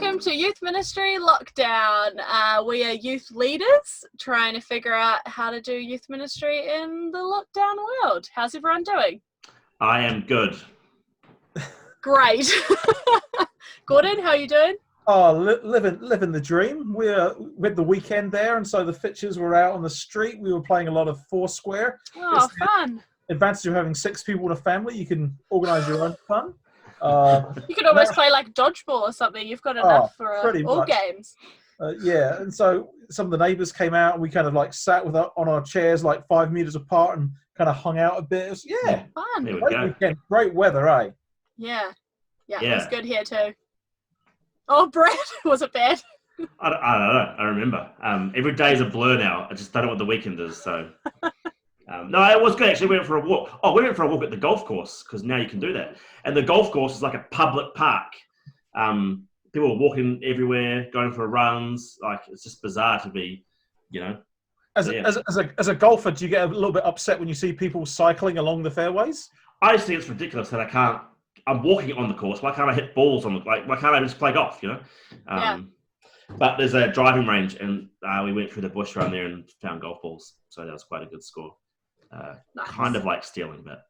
Welcome to Youth Ministry LockDown. We are youth leaders trying to figure out how to do youth ministry in the lockdown world. How's everyone doing? I am good. Great. Gordon, how are you doing? Oh, living the dream. We had the weekend there, and so the fixtures were out on the street. We were playing a lot of Foursquare. Oh, fun. Advantage of having 6 people in a family, you can organise your own fun. You could almost play like dodgeball or something. You've got enough for all games. Yeah, and so some of the neighbours came out, and we kind of like sat on our chairs like 5 metres apart and kind of hung out a bit. It was, fun. There we great go. weekend, great weather, eh? Yeah, it was good here too. Oh, Brad, was it bad? I don't know. I remember. Every day is a blur now. I just don't know what the weekend is. So, no, it was good actually. We went for a walk. Oh, we went for a walk at the golf course because now you can do that. And the golf course is like a public park. People are walking everywhere, going for runs. Like it's just bizarre to be, As a golfer, do you get a little bit upset when you see people cycling along the fairways? I just think it's ridiculous that I can't. I'm walking on the course. Why can't I hit balls on why can't I just play golf? But there's a driving range, and we went through the bush around there and found golf balls. So that was quite a good score. Nice. Kind of like stealing, but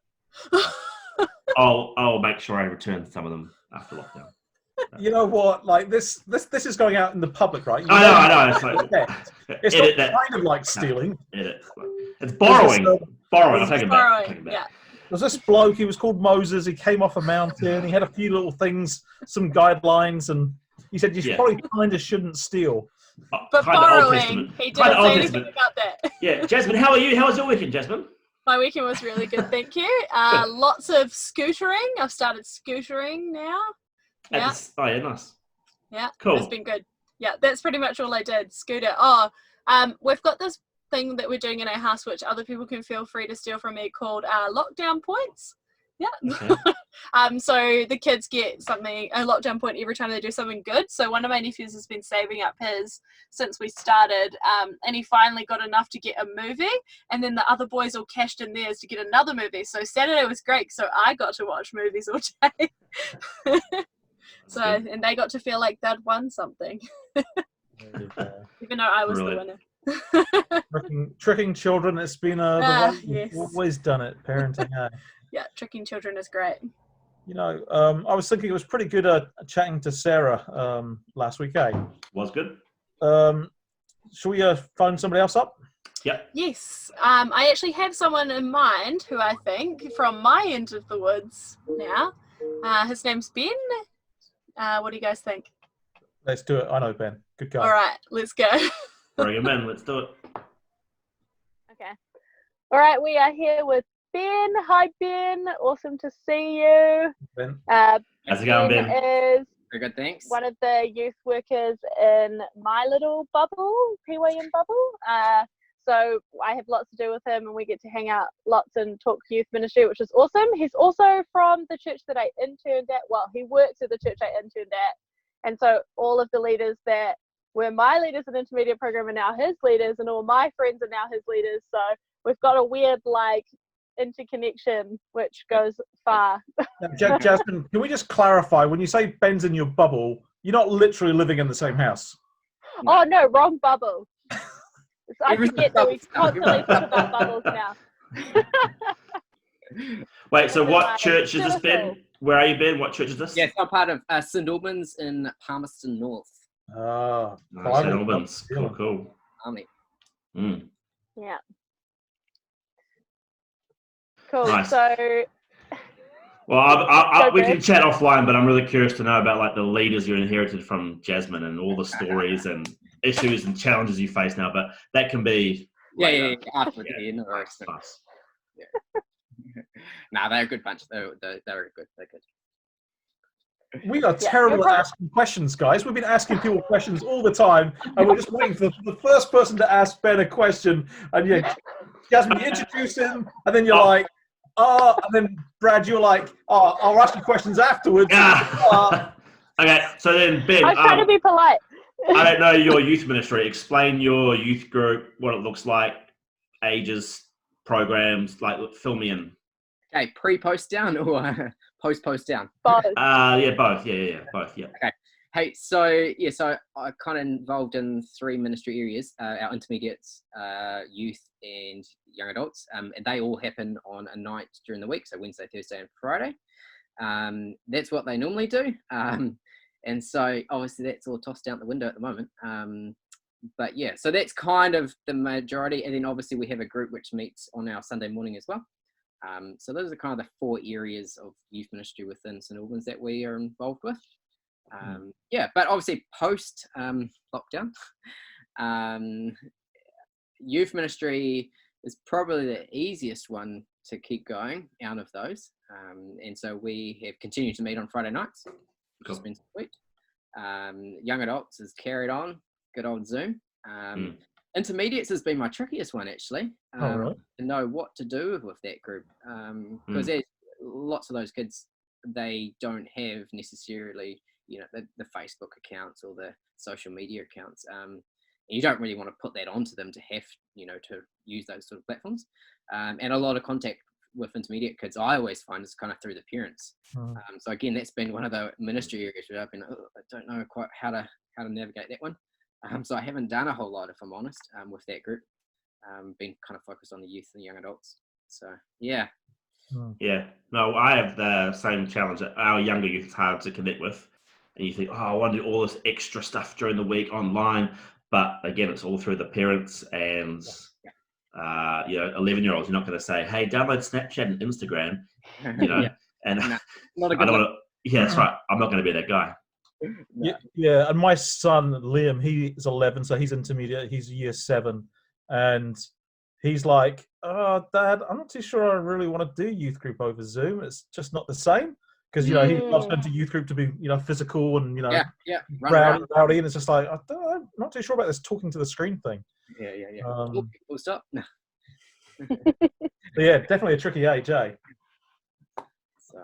I'll make sure I return some of them after lockdown. You know what? Like this is going out in the public, right? I know. It's not kind of like stealing. It's borrowing. Borrowing. I'll take it back. Yeah. There's this bloke, he was called Moses, he came off a mountain, he had a few little things, some guidelines, and he said you probably kind of shouldn't steal. But borrowing, he didn't say anything about that. Yeah, Jasmine, how are you? How was your weekend, Jasmine? My weekend was really good, thank you. Lots of scootering. I've started scootering now. Yeah. Oh, yeah, nice. Yeah, cool. It's been good. Yeah, that's pretty much all I did, scooter. We've got this thing that we're doing in our house which other people can feel free to steal from me called lockdown points. Okay. So the kids get a lockdown point every time they do something good. So one of my nephews has been saving up his since we started, and he finally got enough to get a movie, and then the other boys all cashed in theirs to get another movie. So Saturday was great, so I got to watch movies all day. And they got to feel like they'd won something. Even though I was the winner. Tricking children, it's been the way you've always done it, parenting. Yeah, tricking children is great. I was thinking it was pretty good chatting to Sarah last week, eh? Was good. Shall we phone somebody else up? Yep. Yes. I actually have someone in mind who I think from my end of the woods now. His name's Ben. What do you guys think? Let's do it. I know Ben. Good guy. All right, let's go. Bring him in. Let's do it. Okay. All right, we are here with Ben. Hi, Ben. Awesome to see you. Ben. How's it going, Ben? Is very good, thanks. One of the youth workers in my little bubble, PYM bubble. So I have lots to do with him, and we get to hang out lots and talk youth ministry, which is awesome. He's also from the church that I interned at. Well, he works at the church I interned at. And so all of the leaders that were my leaders in the intermediate program are now his leaders, and all my friends are now his leaders. So we've got a weird, interconnection, which goes far. Jasmine, can we just clarify, when you say Ben's in your bubble, you're not literally living in the same house? Oh, no, wrong bubble. So I forget that we constantly talk about bubbles now. Wait, so what church is this, Ben? Where are you, Ben? What church is this? Yes, I'm part of St Albans in Palmerston North. Oh, nice. St Albans. Cool. Army. Mm. Yeah. Cool. Nice. So. Well, we can chat offline, but I'm really curious to know about the leaders you inherited from Jasmine and all the stories and issues and challenges you face now. But that can be. Yeah. No worries. Yeah. Nah, they're a good bunch. They're good. They're good. We are terrible at asking questions, guys. We've been asking people questions all the time, and we're just waiting for the first person to ask Ben a question. And Jasmine, you introduce him, and then you're like, and then Brad, you're like, I'll ask you questions afterwards. Okay, so then Ben, I'm trying to be polite. I don't know your youth ministry. Explain your youth group, what it looks like, ages, programs. Fill me in. Okay, pre-post down or post-post down? Both. Both. Yeah, both. Yeah. Okay. Hey, so I kind of involved in 3 ministry areas: our intermediates, youth, and young adults, and they all happen on a night during the week, so Wednesday, Thursday, and Friday. That's what they normally do, and so obviously that's all tossed out the window at the moment. But yeah, so that's kind of the majority, and then obviously we have a group which meets on our Sunday morning as well. So those are kind of the 4 areas of youth ministry within St Albans that we are involved with. Yeah, but obviously post lockdown, youth ministry is probably the easiest one to keep going out of those. And so we have continued to meet on Friday nights, which has been sweet. Young adults has carried on, good old Zoom. Intermediates has been my trickiest one, actually, Right. to know what to do with that group, because there's lots of those kids, they don't have necessarily, the Facebook accounts or the social media accounts. You don't really want to put that onto them to have, to use those sort of platforms. And a lot of contact with intermediate kids, I always find, is kind of through the parents. So again, that's been one of the ministry areas where I've been, I don't know quite how to navigate that one. So I haven't done a whole lot, if I'm honest, with that group. Been kind of focused on the youth and young adults. So yeah. Yeah, no, I have the same challenge. Our younger youth is hard to connect with, and you think, oh, I want to do all this extra stuff during the week online, but again, it's all through the parents and 11-year-olds. You're not going to say, hey, download Snapchat and Instagram, and No, not a I good don't look. want to. Yeah, that's right. I'm not going to be that guy. No. Yeah, and my son Liam, he is 11, so he's intermediate. He's year 7, and he's like, "Oh, Dad, I'm not too sure I really want to do youth group over Zoom. It's just not the same." Because he loves going to youth group to be physical and rowdy, and it's just like I'm not too sure about this talking to the screen thing. Full stop. No. But yeah, definitely a tricky age, eh? So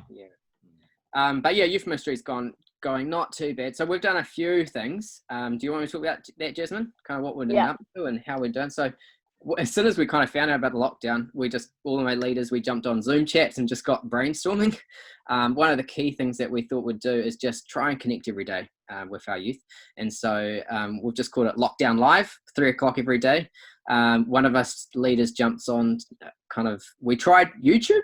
yeah. But yeah, youth ministry's going not too bad. So we've done a few things. Do you want me to talk about that, Jasmine? Kind of what we're doing up to and how we're doing. So as soon as we kind of found out about the lockdown, all of my leaders, we jumped on Zoom chats and just got brainstorming. One of the key things that we thought we'd do is just try and connect every day with our youth. And so we've just called it LockDown Live, 3:00 every day. One of us leaders jumps on we tried YouTube,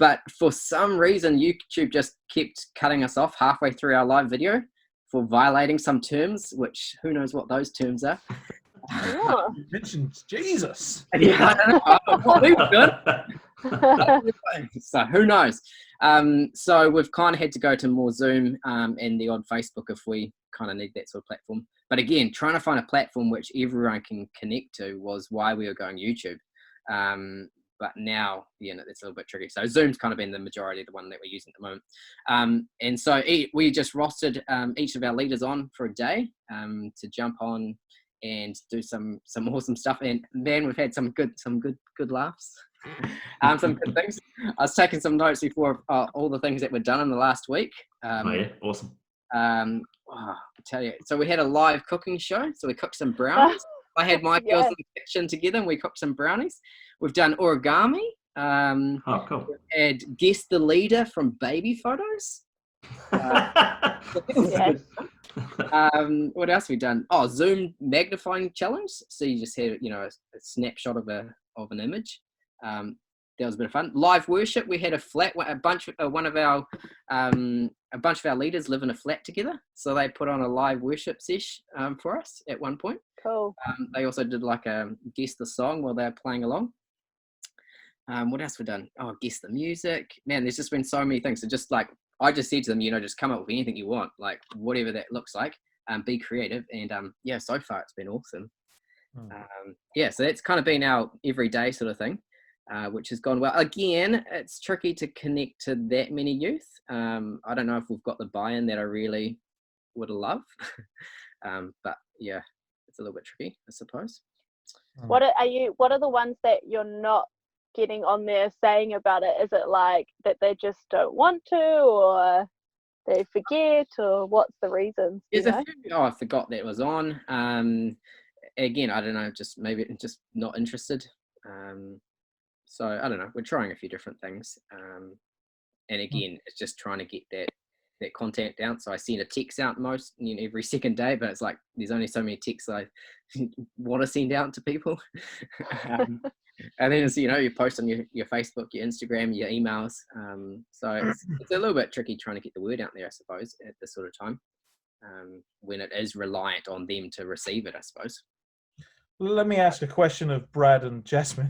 but for some reason, YouTube just kept cutting us off halfway through our live video for violating some terms, which who knows what those terms are. You mentioned Jesus. Yeah, I don't know what we were doing. So who knows? So we've kind of had to go to more Zoom and the odd Facebook if we kind of need that sort of platform. But again, trying to find a platform which everyone can connect to was why we were going YouTube. But now, it's a little bit tricky. So Zoom's kind of been the majority of the one that we're using at the moment. And so we just rostered each of our leaders on for a day to jump on and do some awesome stuff. And man, we've had some good laughs, some good things. I was taking some notes before all the things that were done in the last week. Awesome. I tell you, so we had a live cooking show. So we cooked some brownies. I had my girls in the kitchen together and we cooked some brownies. We've done origami. Cool. We had guess the leader from baby photos. What else have we done? Zoom magnifying challenge. So you just had a snapshot of an image. That was a bit of fun. Live worship. We had a bunch of our leaders live in a flat together, so they put on a live worship sesh for us at one point. Cool. They also did like a guess the song while they're playing along. What else we've done? Guess the music. Man, there's just been so many things. So just like I just said to them, just come up with anything you want, like whatever that looks like. Be creative, and so far it's been awesome. So that's kind of been our everyday sort of thing, which has gone well. Again, it's tricky to connect to that many youth. I don't know if we've got the buy-in that I really would love, but yeah, it's a little bit tricky, I suppose. What are the ones that you're not getting on there saying about it? Is it like that they just don't want to, or they forget, or what's the reasons? I forgot that was on. Again, I don't know, maybe just not interested. So I don't know. We're trying a few different things, and again, it's just trying to get that that contact out. So I send a text out every second day, but it's like there's only so many texts I want to send out to people. And then it's, you post on your Facebook, your Instagram, your emails. So it's a little bit tricky trying to get the word out there, I suppose, at this sort of time, when it is reliant on them to receive it, I suppose. Let me ask a question of Brad and Jasmine.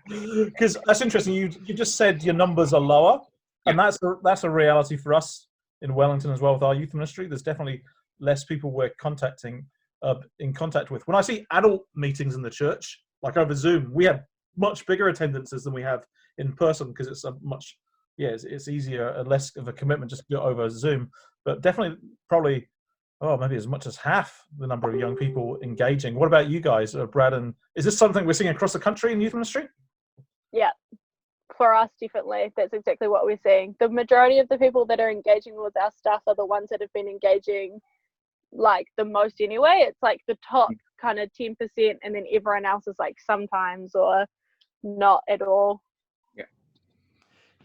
Because that's interesting. You just said your numbers are lower, and that's a reality for us in Wellington as well with our youth ministry. There's definitely less people we're in contact with. When I see adult meetings in the church, like over Zoom, we have much bigger attendances than we have in person because it's it's easier and less of a commitment just to do it over Zoom. But definitely, probably, maybe as much as half the number of young people engaging. What about you guys, Brad? And is this something we're seeing across the country in youth ministry? Yeah, for us, definitely. That's exactly what we're seeing. The majority of the people that are engaging with our stuff are the ones that have been engaging like the most anyway. It's like the top kind of 10%, and then everyone else is like sometimes or not at all.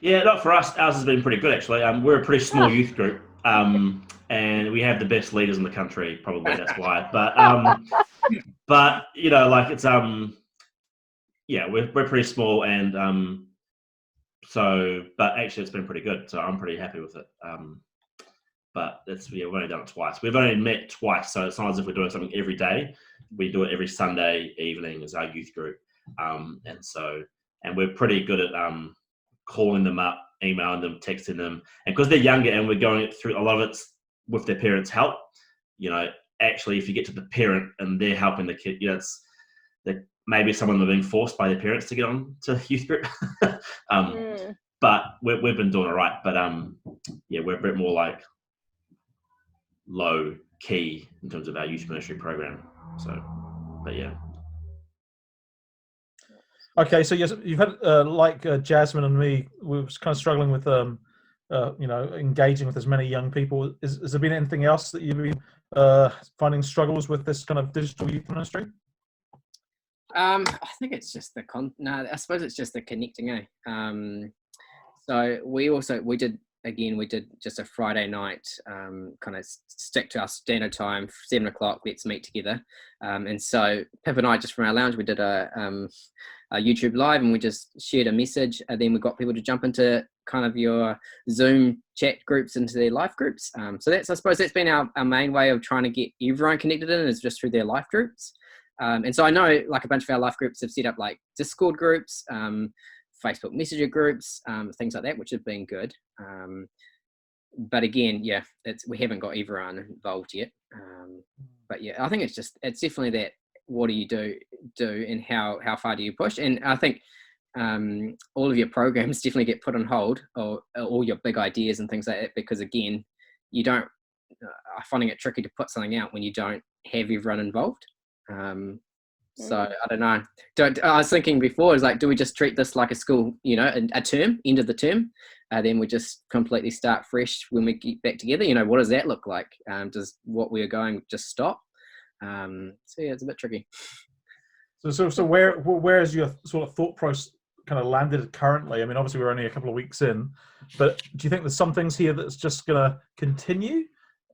Yeah, not for us. Ours has been pretty good, actually. We're a pretty small youth group, and we have the best leaders in the country. Probably that's why. But it's we're pretty small, and but actually it's been pretty good. So I'm pretty happy with it. But we've only done it twice. We've only met twice, so it's not as if we're doing something every day. We do it every Sunday evening as our youth group, and we're pretty good at calling them up, emailing them, texting them, and because they're younger and we're going through a lot of it's with their parents' help. Actually, if you get to the parent and they're helping the kid, it's that maybe some of them are being forced by their parents to get on to youth group. But we've been doing all right. But we're a bit more like low key in terms of our youth ministry program. So, but yeah. Okay, so yes, you've had like Jasmine and me, we were kind of struggling with engaging with as many young people. Has there been anything else that you've been finding struggles with this kind of digital youth ministry? I think it's just I suppose it's just the connecting. So we did just a Friday night, kind of stick to our standard time, 7 o'clock, let's meet together. And so Pip and I, just from our lounge, we did a YouTube live, and we just shared a message, and then we got people to jump into kind of your Zoom chat groups, into their life groups. So I suppose that's been our main way of trying to get everyone connected in, is just through their life groups. And so I know like a bunch of our life groups have set up like Discord groups, Facebook Messenger groups, things like that, which have been good. But again, we haven't got everyone involved yet. But yeah, I think it's definitely that. What do you do and how far do you push? And I think all of your programs definitely get put on hold, or all your big ideas and things like that, because again, you don't. I'm finding it tricky to put something out when you don't have everyone involved. So I don't know. I was thinking before, is like, do we just treat this like a school, a term, end of the term? Then we just completely start fresh when we get back together. What does that look like? Does what we are going just stop? So yeah, it's a bit tricky. So where is your sort of thought process kind of landed currently? I mean, obviously we're only a couple of weeks in, but do you think there's some things here that's just going to continue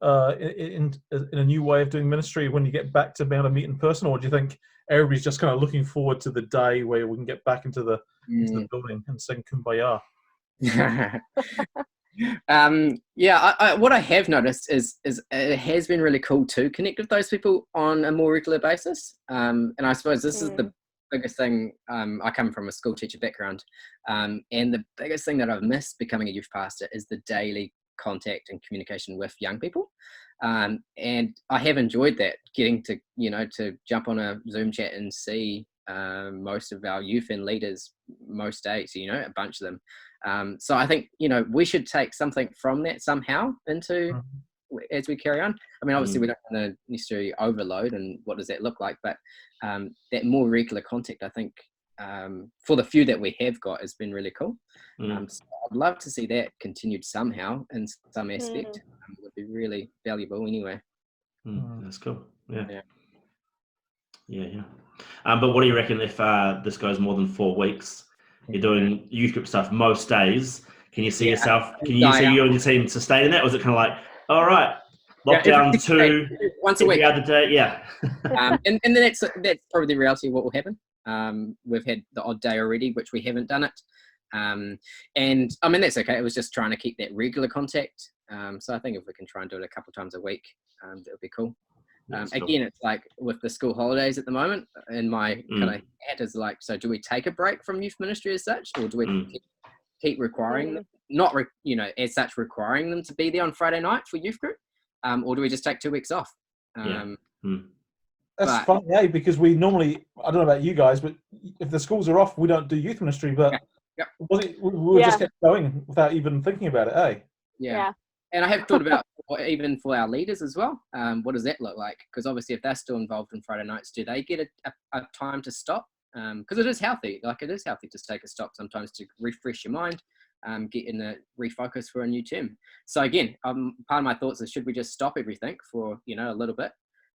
in a new way of doing ministry when you get back to being able to meet in person, or do you think everybody's just kind of looking forward to the day where we can get back into the building and sing Kumbaya? What I have noticed is it has been really cool to connect with those people on a more regular basis. And I suppose this is the biggest thing. I come from a school teacher background, and the biggest thing that I've missed becoming a youth pastor is the daily contact and communication with young people. And I have enjoyed that, getting to to jump on a Zoom chat and see most of our youth and leaders most days, a bunch of them. So I think we should take something from that somehow into as we carry on. I mean, obviously we don't want to necessarily overload, and what does that look like, but that more regular contact, I think, for the few that we have got, has been really cool. So I'd love to see that continued somehow in some aspect. It would be really valuable anyway. That's cool. Yeah. But what do you reckon if this goes more than 4 weeks? You're doing youth group stuff most days. Can you see Yeah. yourself? Can you see you and your team sustaining that? Or was it kind of like, all right, lockdown 2 once a week, every other day? Yeah. and then that's probably the reality of what will happen. We've had the odd day already, which we haven't done it, and I mean that's okay. It was just trying to keep that regular contact. So I think if we can try and do it a couple of times a week, that would be cool. Again, it's like with the school holidays at the moment, and my kind of hat is like, so do we take a break from youth ministry as such, or do we keep requiring them, not as such requiring them to be there on Friday night for youth group, or do we just take 2 weeks off? That's funny, because we normally, I don't know about you guys, but if the schools are off, we don't do youth ministry, but we just kept going without even thinking about it, Yeah. And I have thought about even for our leaders as well, what does that look like? Because obviously if they're still involved in Friday nights, do they get a time to stop? Because it is healthy. Like it is healthy to take a stop sometimes to refresh your mind, get in a refocus for a new term. So again, part of my thoughts is, should we just stop everything for, a little bit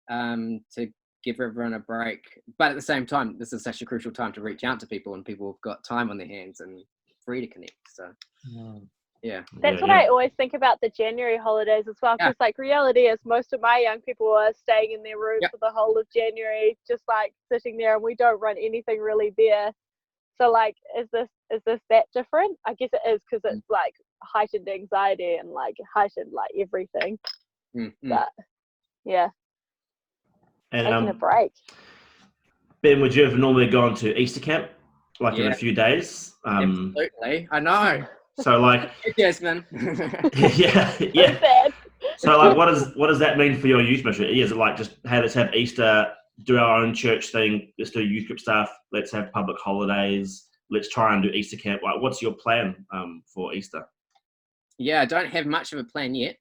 to give everyone a break? But at the same time, this is such a crucial time to reach out to people, and people have got time on their hands and free to connect. So that's what I always think about the January holidays as well, because like reality is most of my young people are staying in their rooms for the whole of January, just like sitting there, and we don't run anything really there. So like, is this that different? I guess it is, because it's like heightened anxiety and like heightened like everything. But and taking a break. Ben, would you have normally gone to Easter camp like in a few days? Absolutely, I know. So like, Jasmine. yeah. So like, what does that mean for your youth ministry? Is it like just, hey, let's have Easter, do our own church thing, let's do youth group stuff, let's have public holidays, let's try and do Easter camp? Like, what's your plan for Easter? Yeah, I don't have much of a plan yet.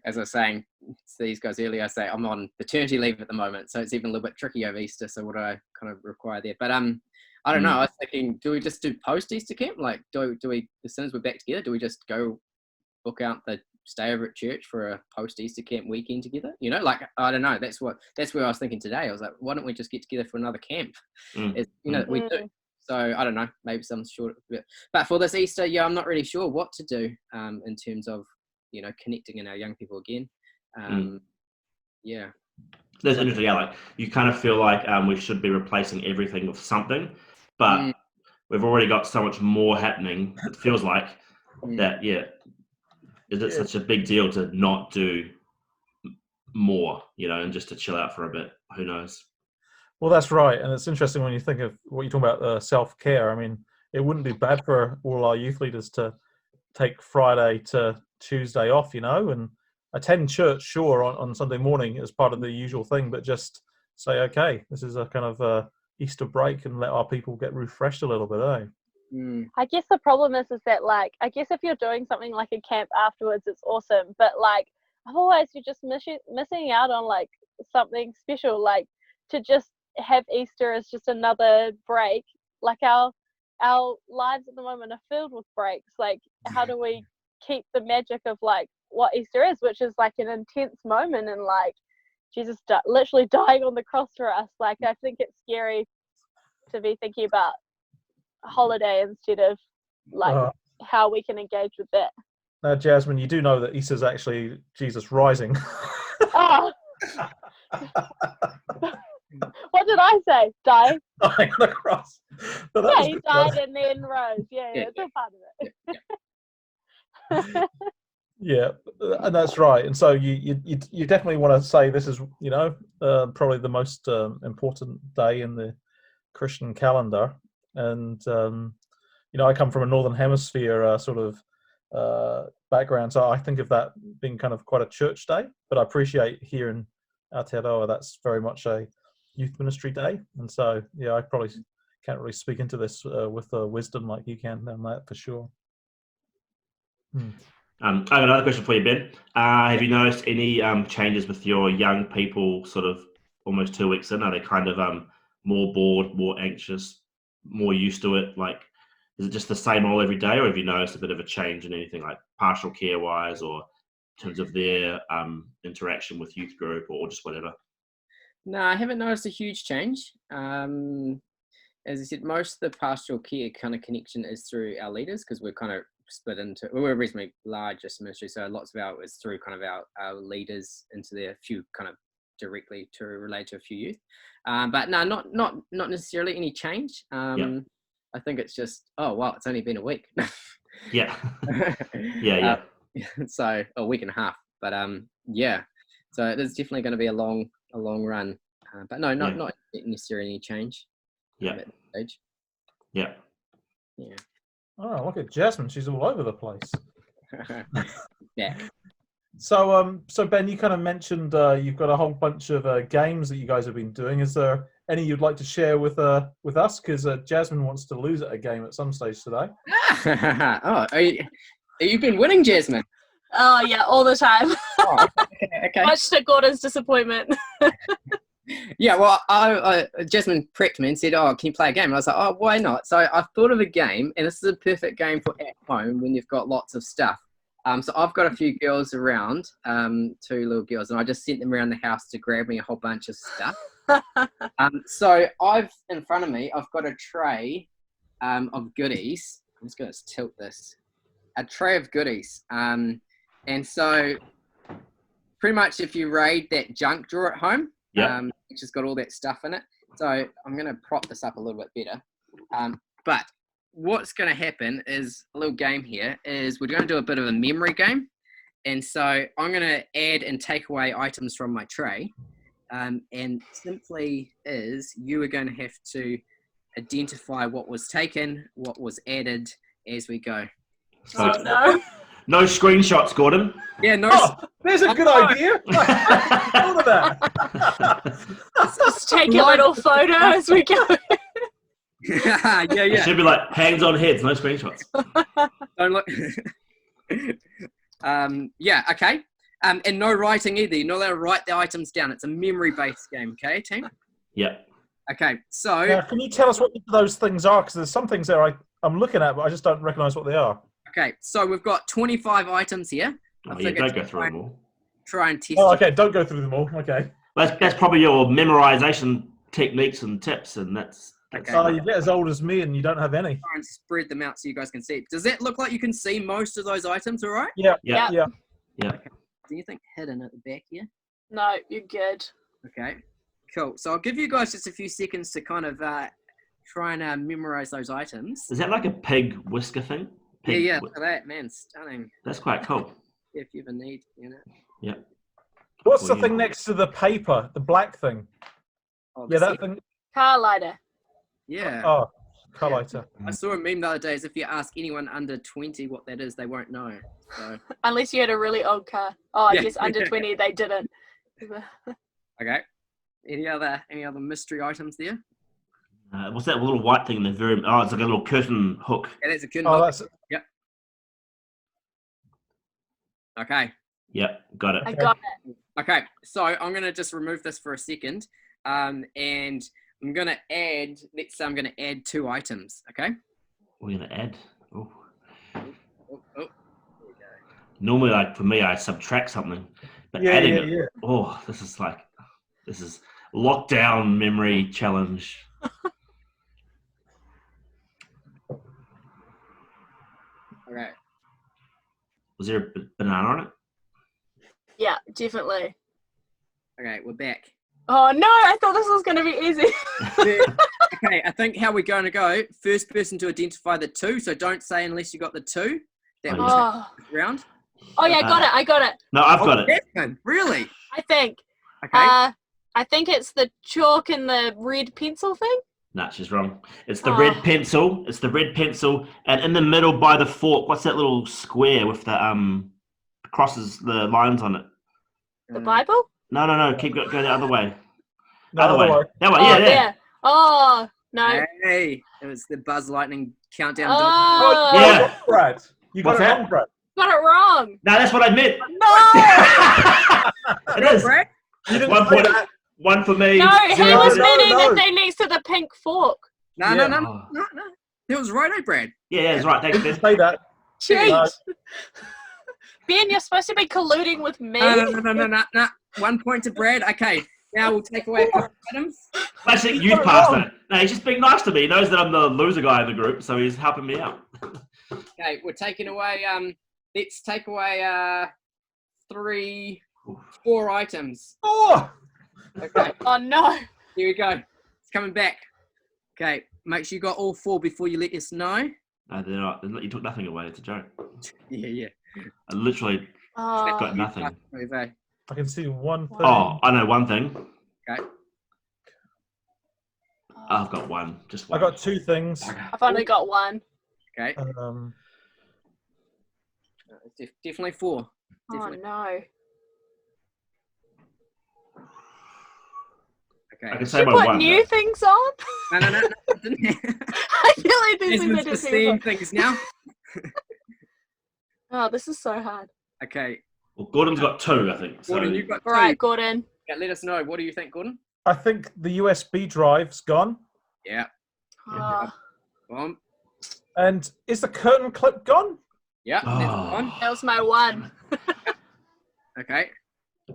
As I was saying to these guys earlier, I say I'm on paternity leave at the moment, so it's even a little bit tricky over Easter. So what do I kind of require there? But I don't know. I was thinking, do we just do post Easter camp? Like, do we, as soon as we're back together, do we just go book out the stay over at church for a post Easter camp weekend together? Like, I don't know. That's where I was thinking today. I was like, why don't we just get together for another camp? We do. So I don't know. Maybe some short bit. But for this Easter, I'm not really sure what to do in terms of connecting in our young people again. That's interesting. Yeah, like you kind of feel like we should be replacing everything with something, but we've already got so much more happening. It feels like that. Yeah, is it such a big deal to not do more? And just to chill out for a bit. Who knows? Well, that's right, and it's interesting when you think of what you're talking about, self-care. I mean, it wouldn't be bad for all our youth leaders to take Friday to Tuesday off, and attend church, sure, on Sunday morning as part of the usual thing, but just say, okay, this is a kind of Easter break, and let our people get refreshed a little bit, I guess the problem is that, like, I guess if you're doing something like a camp afterwards, it's awesome, but like otherwise you're just missing out on like something special. Like, to just have Easter as just another break, like our lives at the moment are filled with breaks. Like, how do we keep the magic of like what Easter is, which is like an intense moment, and like Jesus literally dying on the cross for us? Like, I think it's scary to be thinking about a holiday instead of like how we can engage with that. Now, Jasmine, you do know that Easter's actually Jesus rising. What did I say? Dying on the cross. He died and then rose. It's a part of it. Yeah, and that's right. And so you definitely want to say this is probably the most important day in the Christian calendar. And I come from a Northern Hemisphere sort of background, so I think of that being kind of quite a church day. But I appreciate here in Aotearoa that's very much a youth ministry day. And so I probably can't really speak into this with wisdom like you can on that for sure. I got another question for you, Ben. Have you noticed any changes with your young people sort of almost 2 weeks in? Are they kind of more bored, more anxious, more used to it? Like, is it just the same all every day, or have you noticed a bit of a change in anything like pastoral care wise, or in terms of their interaction with youth group or just whatever? No, I haven't noticed a huge change. as I said, most of the pastoral care kind of connection is through our leaders because we're kind of split into, we're a reasonably largest ministry, so lots of our is through kind of our leaders into their few kind of directly to relate to a few youth. But no, not necessarily any change. I think it's just, oh wow, it's only been a week. Yeah. Yeah. So a week and a half, but yeah. So it is definitely going to be a long run. But no, not necessarily any change. Yeah. At that stage. Yeah. Yeah. Oh, look at Jasmine. She's all over the place. Yeah. So Ben, you kind of mentioned you've got a whole bunch of games that you guys have been doing. Is there any you'd like to share with us? Because Jasmine wants to lose at a game at some stage today. Oh, have you been winning, Jasmine? Oh yeah, all the time. Oh, okay. Much to Gordon's disappointment. Yeah, well, Jasmine prepped me and said, "Oh, can you play a game?" And I was like, "Oh, why not?" So I thought of a game, and this is a perfect game for at home when you've got lots of stuff. So I've got a few girls around, 2 little girls, and I just sent them around the house to grab me a whole bunch of stuff. So in front of me, I've got a tray of goodies. I'm just going to tilt this. A tray of goodies. And so pretty much if you raid that junk drawer at home, which has got all that stuff in it. So I'm going to prop this up a little bit better. But what's going to happen is a little game here is we're going to do a bit of a memory game. And so I'm going to add and take away items from my tray. And simply is you are going to have to identify what was taken, what was added as we go. So no. No screenshots, Gordon. Yeah, no. Oh, there's a good idea. All of that. Just take a little photo as we go. Yeah. It should be like hands on heads, no screenshots. Don't look. Yeah, okay. And no writing either. You're not allowed to write the items down. It's a memory-based game, okay, team? Yeah. Okay, so... Now, can you tell us what those things are? Because there's some things there I'm looking at, but I just don't recognise what they are. Okay, so we've got 25 items here. Don't go through them all. Try and test Oh, okay, don't go through them all. Okay. That's probably your memorization techniques and tips, and that's Okay. Oh, you get as old as me and you don't have any. Try and spread them out so you guys can see. Does that look like you can see most of those items, all right? Yeah. Do you think hidden at the back here? No, you're good. Okay, cool. So I'll give you guys just a few seconds to kind of try and memorize those items. Is that like a pig whisker thing? Pig Yeah, look at that, man. Stunning. That's quite cool. If you ever need, you know. Yeah. What's the thing next to the paper? The black thing? Oh, Yeah, that thing. Car lighter. Yeah. Oh, car lighter. I saw a meme the other day as if you ask anyone under 20 what that is, they won't know. So. Unless you had a really old car. Oh, I Yeah. guess under 20 they didn't. Okay. Any other mystery items there? What's that little white thing in the very... Oh, it's like a little curtain hook. Yeah, that's a curtain Oh, hook. that's Yep. Okay. Yep, got it. I got it. Okay. So I'm going to just remove this for a second. And I'm going to add, let's say I'm going to add 2 items. Okay. We're going to add... Oh. Oh. There we go. Normally, like for me, I subtract something. But adding it... Oh, this is LockDown memory challenge. Okay. Was there a banana on it? Yeah, definitely. Okay, we're back. Oh no, I thought this was going to be easy. Okay, I think how we're going to go, first person to identify the 2, so don't say unless you got the 2. That was Oh. round. Oh yeah, I got it. No, I've got it. Jasmine, really? I think. Okay. I think it's the chalk and the red pencil thing. Nah, she's wrong. It's the red pencil. It's the red pencil. And in the middle by the fork, what's that little square with the crosses, the lines on it? The Bible? No. Keep go the other way. No, Other way. That way, Oh, yeah. there. Oh, no. Hey, it was the Buzz Lightning countdown. Oh, Yeah. Brad. You got What's it that? wrong, Brad. got it wrong. No, that's what I meant. No. It is. Brad? You didn't 1 say point. that. 1 for me. No, he zero was for- meaning no. the thing next to the pink fork. No. Oh. It was right, Brad. Yeah, that's right. Thanks, You Ben. didn't say that. Cheat. No. Ben, you're supposed to be colluding with me. No. 1 point to Brad. Okay. Now we'll take away a couple items. Classic youth pastor. No, he's just being nice to me. He knows that I'm the loser guy in the group, so he's helping me out. Okay, we're taking away. Let's take away 4 items. Oh! Okay, Oh no. here we go. It's coming back. Okay, make sure you got all 4 before you let us know. No, they're not. You took nothing away. It's a joke. Yeah. I literally Oh. got nothing. Okay. I can see one thing. Oh, I know one thing. Okay. I've got one. Just I one. got 2 things. I've only got one. Okay. Definitely 4. Definitely. Oh no. Okay. I can Did say you my put one. new things on? No. Didn't I feel like these things I Desmond's did just seeing things things now. on. Oh, this is so hard. Okay. Well, Gordon's got 2, I think. So Gordon, you've got 2. All right, Gordon. Yeah, let us know. What do you think, Gordon? I think the USB drive's gone. Yeah. Oh, Boom. And is the curtain clip gone? Yeah. That's Oh. one. that was my one. Okay.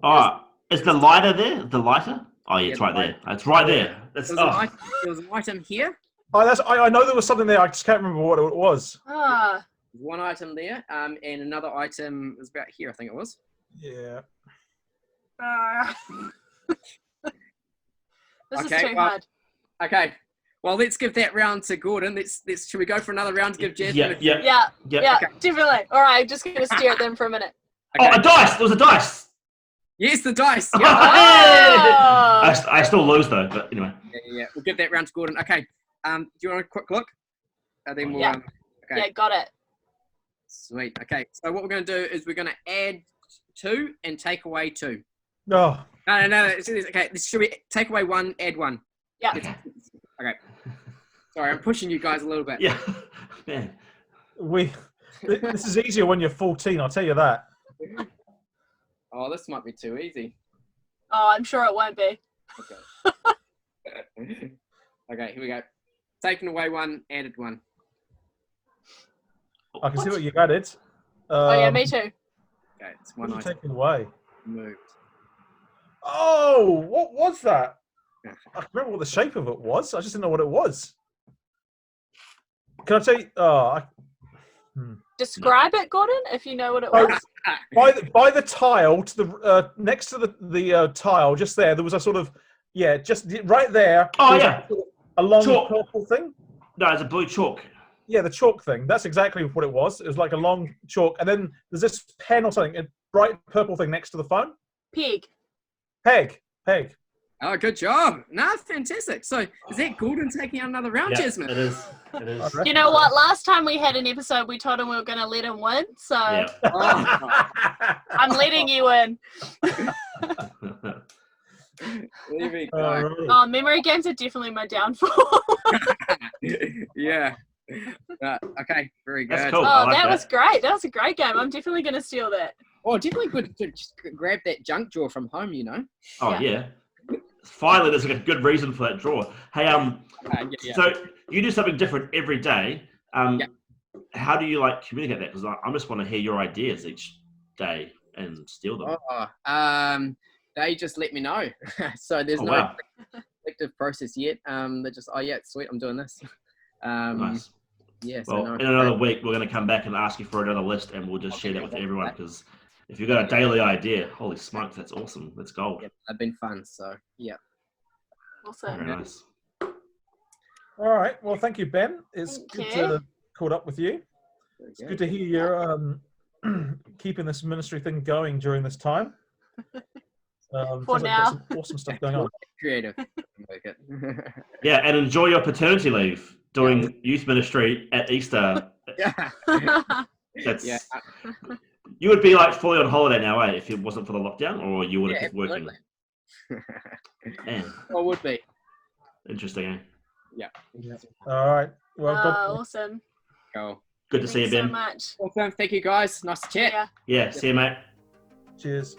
Oh, is the lighter there? The lighter? Oh, yeah, it's Yeah, right the there. It's right there. That's, There was an item here. Oh, I know there was something there. I just can't remember what it was. Ah, One item there. And another item was about here, I think it was. Yeah. this is Okay, too well, hard. Okay. Well, let's give that round to Gordon. Should we go for another round to give Jasmine? Yeah, yeah. Okay. definitely. All right, I'm just gonna stare at them for a minute. Oh, Okay. a dice! There was a dice! Yes, the dice. Hey! Yeah. Oh. I still lose, though, but anyway. Yeah. We'll give that round to Gordon. Okay. Do you want a quick look? And then we'll. Yeah. Okay. Yeah, got it. Sweet. Okay. So what we're going to do is we're going to add 2 and take away 2. No. No. Okay. Should we take away 1, add 1? Yeah. Okay. Okay. Sorry, I'm pushing you guys a little bit. Yeah. Man. This is easier when you're 14, I'll tell you that. Oh, this might be too easy. Oh, I'm sure it won't be. Okay. Okay, here we go. Taken away 1, added 1. I can see what you've added. Oh yeah, me too. Okay, it's What 1 are you item taking away? moved. Oh, what was that? I can't remember what the shape of it was. I just didn't know what it was. Can I tell you? Describe it, Gordon, if you know what it was. By the tile to the next to the tile, just there was a sort of just right there. Oh, there was yeah. a long Chalk. purple thing. No, it's a blue chalk. Yeah, the chalk thing. That's exactly what it was. It was like a long chalk, and then there's this pen or something, a bright purple thing next to the phone. Pig. Peg. Oh, good job. No, fantastic. So is that Gordon taking out another round, Yeah, Jasmine? it is. It is. You know what? Last time we had an episode, we told him we were going to let him win. So Yeah. Oh, I'm letting you in. there we go. Alright. Oh, memory games are definitely my downfall. Yeah. Okay, very good. That's cool. Oh, I like that that. was great. That was a great game. I'm definitely going to steal that. Oh, definitely good to just grab that junk drawer from home, you know. Oh, Yeah. yeah. Finally, there's a good reason for that draw. Hey, Yeah. so you do something different every day. Yeah. How do you communicate that? Because I just want to hear your ideas each day and steal them. They just let me know. So there's no Wow. collective process yet. They're just, oh yeah, sweet, I'm doing this. Nice. Yeah. Well, So in another week, we're going to come back and ask you for another list, and we'll just share that with everyone. Because if you've got a daily idea, holy smokes, that's awesome. That's gold. yeah, they've been fun. So yeah. Awesome. Very nice. All right. Well, thank you, Ben. It's Thank good you. to caught up with you. There we It's go. good to hear you're keeping this ministry thing going during this time. For sounds like now. there's some awesome stuff going on. Creative. Like it. Yeah, and enjoy your paternity leave doing youth ministry at Easter. Yeah. That's Yeah. You would be fully on holiday now, eh? If it wasn't for the lockdown, or you would have Yeah, kept working. absolutely. Man, Or would be. interesting, eh? All right. Well, Awesome. Go. Good to see you, Thanks so Ben. much. Awesome. Thank you, guys. Nice to chat. Yeah. Yeah, see you, mate. cheers.